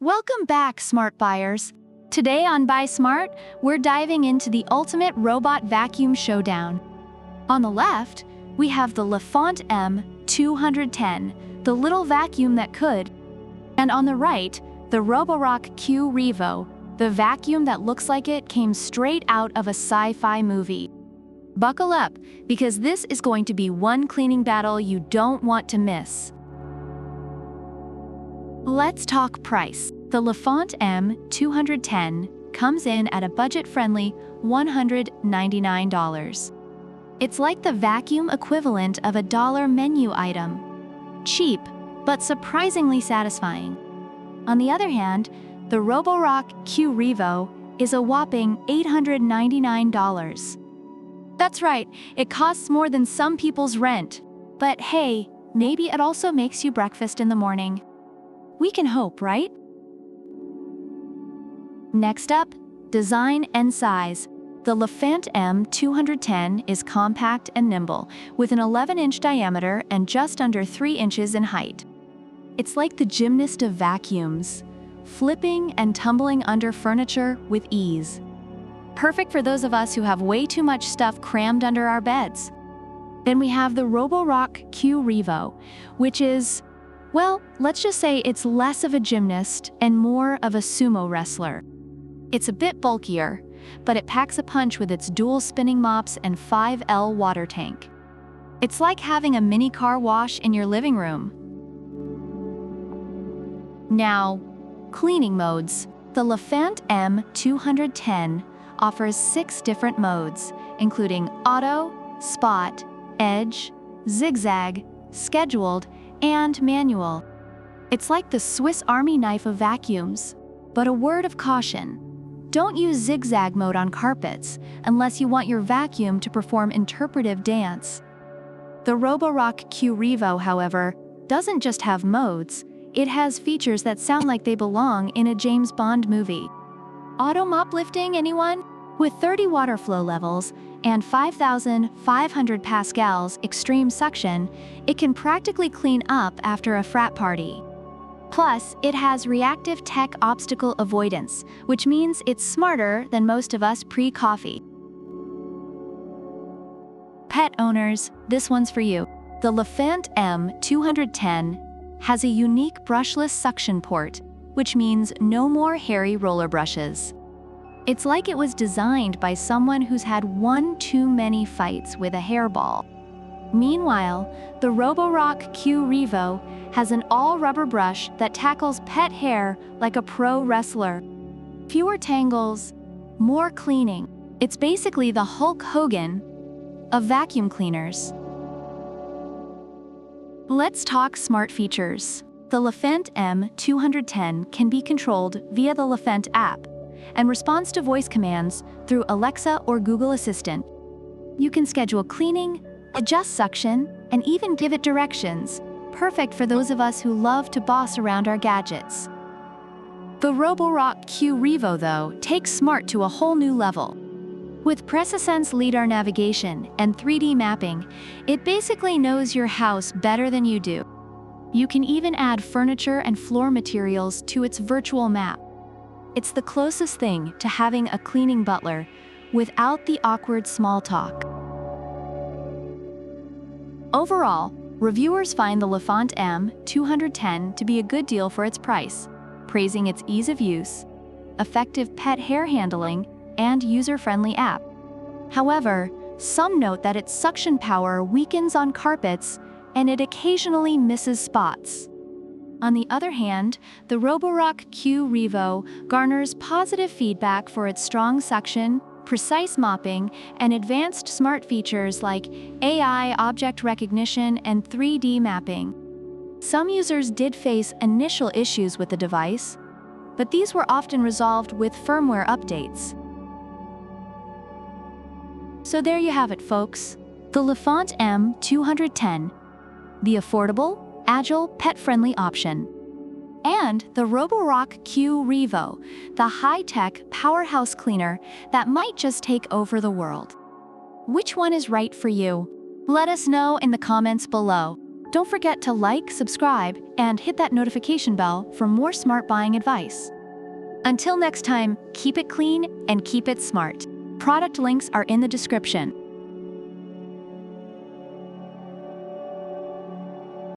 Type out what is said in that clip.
Welcome back, smart buyers. Today on Buy Smart, we're diving into the ultimate robot vacuum showdown. On the left, we have the Lefant M210, the little vacuum that could. And on the right, the Roborock Revo, the vacuum that looks like it came straight out of a sci-fi movie. Buckle up, because this is going to be one cleaning battle you don't want to miss. Let's talk price. The Lefant M210 comes in at a budget-friendly $199. It's like the vacuum equivalent of a dollar menu item. Cheap, but surprisingly satisfying. On the other hand, the Roborock Revo is a whopping $899. That's right, it costs more than some people's rent. But hey, maybe it also makes you breakfast in the morning. We can hope, right? Next up, design and size. The Lefant M210 is compact and nimble, with an 11-inch diameter and just under 3 inches in height. It's like the gymnast of vacuums, flipping and tumbling under furniture with ease. Perfect for those of us who have way too much stuff crammed under our beds. Then we have the Roborock Revo, which is, well, let's just say it's less of a gymnast and more of a sumo wrestler. It's a bit bulkier, but it packs a punch with its dual spinning mops and 5L water tank. It's like having a mini car wash in your living room. Now, cleaning modes. The Lefant M210 offers 6 different modes, including auto, spot, edge, zigzag, scheduled, and manual. It's like the Swiss Army knife of vacuums. But a word of caution: don't use zigzag mode on carpets unless you want your vacuum to perform interpretive dance. The Roborock Revo, however, doesn't just have modes, it has features that sound like they belong in a James Bond movie. Auto mop lifting, anyone? With 30 water flow levels and 5,500 pascals extreme suction, it can practically clean up after a frat party. Plus, it has reactive tech obstacle avoidance, which means it's smarter than most of us pre-coffee. Pet owners, this one's for you. The Lefant M210 has a unique brushless suction port, which means no more hairy roller brushes. It's like it was designed by someone who's had one too many fights with a hairball. Meanwhile, the Roborock Revo has an all-rubber brush that tackles pet hair like a pro wrestler. Fewer tangles, more cleaning. It's basically the Hulk Hogan of vacuum cleaners. Let's talk smart features. The Lefant M210 can be controlled via the Lefant app and responds to voice commands through Alexa or Google Assistant. You can schedule cleaning, adjust suction, and even give it directions, perfect for those of us who love to boss around our gadgets. The Roborock Revo, though, takes smart to a whole new level. With PressaSense LiDAR navigation and 3D mapping, it basically knows your house better than you do. You can even add furniture and floor materials to its virtual map. It's the closest thing to having a cleaning butler without the awkward small talk. Overall, reviewers find the Lefant M210 to be a good deal for its price, praising its ease of use, effective pet hair handling, and user-friendly app. However, some note that its suction power weakens on carpets and it occasionally misses spots. On the other hand, the Roborock Revo garners positive feedback for its strong suction, precise mopping, and advanced smart features like AI object recognition and 3D mapping. Some users did face initial issues with the device, but these were often resolved with firmware updates. So there you have it, folks. The Lefant M210, the affordable, agile, pet-friendly option. And the Roborock Revo, the high-tech powerhouse cleaner that might just take over the world. Which one is right for you? Let us know in the comments below. Don't forget to like, subscribe, and hit that notification bell for more smart buying advice. Until next time, keep it clean and keep it smart. Product links are in the description.